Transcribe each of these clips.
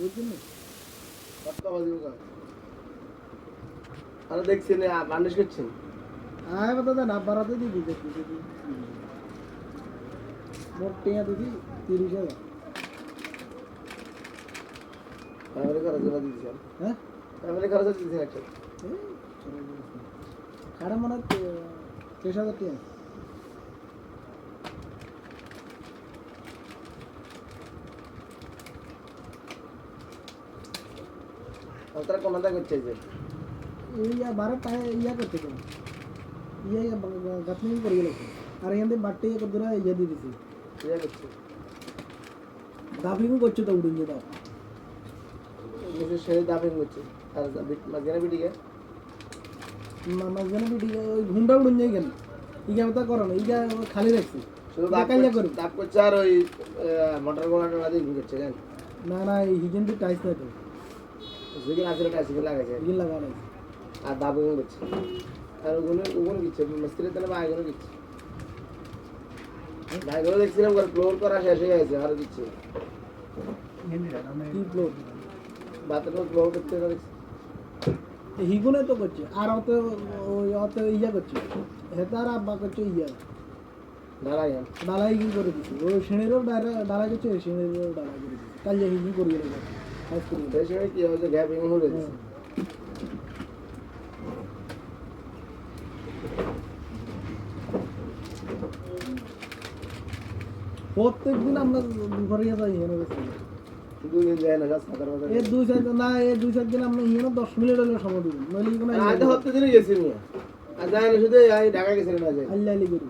বুঝছেন না কত বাজে আর দেখছেন মানুষ করছেন আয় বাতা না বাড়াতে দিবি দেখি দেখি মোটিয়া দিবি 30,000 ফ্যামিলি খরচ জন্য দিয়েছেন হ্যাঁ ফ্যামিলি খরচ দিয়েছেন একটা খাড়া মনে 30,000 টাকা তারা কোনটা করছে যে ইয়া বারে পায় ইয়া করতে কেন ইয়া গাতনি করে গেল আর এখানে বাট্টি কতরা ইয়া দিয়ে দিছি ইয়া করছে দাবিং করছে তো উড়িয়ে দাও নিজে সেই দাবিং করছে আর মাঝখানে বিটিকে মাঝখানে বিটি ওই ঘুমটা উড়িয়ে গেল ইগা মতো করো না ইগা খালি রাখছি শুধু দাপ করছে আর ওই মোটর গোলাটা দিয়ে করছে কেন না না এই হিজেন তো টাইস না তো যেদিন আসলে টাইসিকে লাগাইছে হিজেন লাগা নাই আর দাবিং করছে আর ওগুলো কিচ্ছে মিস্ত্রি তাহলে বাইগুলো কিচ্ছে বাইগুলো দেখছিলাম ফ্লোর করা শেষ হয়ে গেছে আর দিচ্ছে কি ফ্লোর বাথরুম ফ্লোর করতে দেখছি হিগুনে তো করছে আর অত ইয়া করছে হেতার আব্বা করছে ইয়া ডালাই কি করে দিচ্ছি ওই সিঁড়িরও ডালাই করছে সিঁড়িরও ডালাই করে দিচ্ছি কাল যে হিগি করিয়ে দেবো সেই সময় কি হয়েছে গ্যাপ এমন হয়ে গেছে প্রত্যেক দিন আমরা ঘরে যাই এখানে দুদিন যায় না সাতার বাজার এই 2-4 না এই 2-4 দিন আমরা এখানে 10 মিনিট হলে সময় দিব নইলে কোনো আজ হপ্তাহ দিনই গেছি মিয়া আর যায় না শুধু এই ঢাকা গেছে না যায় আল্লাহলি করি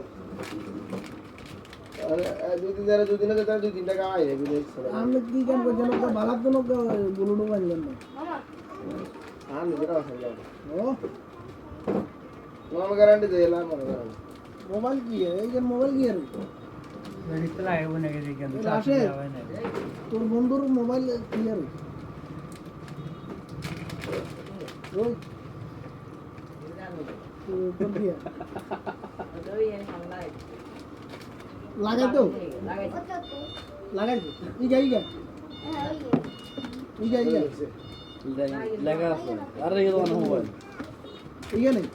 আর দুদিন যেতে 2-3 টাকা আয় না বিদেশ আমরা কি কাম করছি না বালার জন্য বলুনো বানলেন না হ্যাঁ নিজেরা আসেন যাও ও মামা গ্যারান্টি দেয় না মনে করেন মোবাইল কি এই যে মোবাইল কি আর আসে তোর বন্ধুর মোবাইল কি আর ওই লাগাই তো লাগাই তো ইগা ইগা ইগা ইগা লাগা আছে আর এই তো না মোবাইল ইগা নেই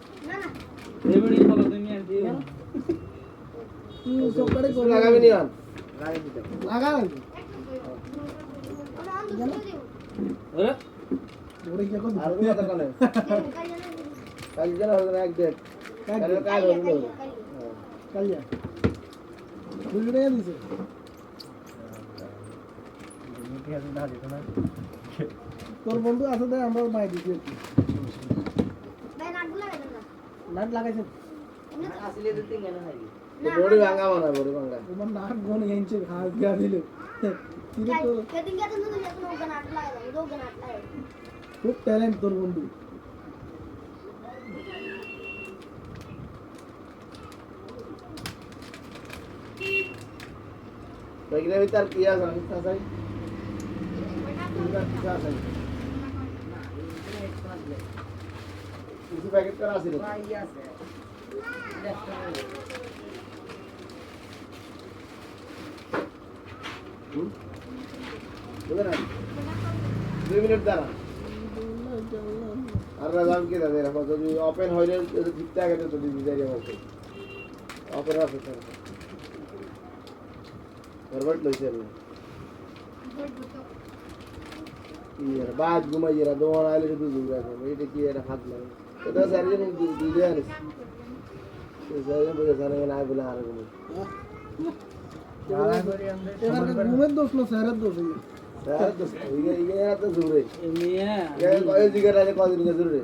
এই ভিডিও ফলো তুমি আর দিও তুই সবকড়ে কর লাগাবি নি আন লাগাই দিতে লাগা আরে ওরে কি কর আর কোনো কথা কানে কাল যেন হবে না এক ডেট কাল কাল হবে কাল যা বুঝলে দিছে তোর বন্ধু আছে তাই আমরা বাই দিছি নাট লাগাইছে আসলে তো তিন গেল নাকি বড়ি ভাঙা মানে বড়ি ভাঙা তোমার নাট গন ইঞ্চে ঘাস গা দিল তিরে তো খুব ট্যালেন্ট তোর বন্ধু বেগিনে ভিতর কি আছে আমি চাই কিছু প্যাকেট করা আছে বুঝলেন 2 মিনিট দাঁড়া আর রাজাম কি দাদা এরকম যদি ওপেন হইলে যদি ঠিকঠাক আছে তো দিদি যাই আমাকে ওপেন আছে স্যার গড়বড় লইছে না ইয়ার বাদ ঘুমাইরা দোন আইলে শুধু দূর আছে এটা কি এটা হাত লাগে এটা সারিয়ে দুধে আনিস সারিয়ে বলে জানে না বলে আর ঘুমাই এবার ঘুমের দোষ না স্যারের দোষ স্যার তো ইয়ে তো জুরে এমনিয়া ये कॉलेज की कर रहे कॉलेज की जरूर है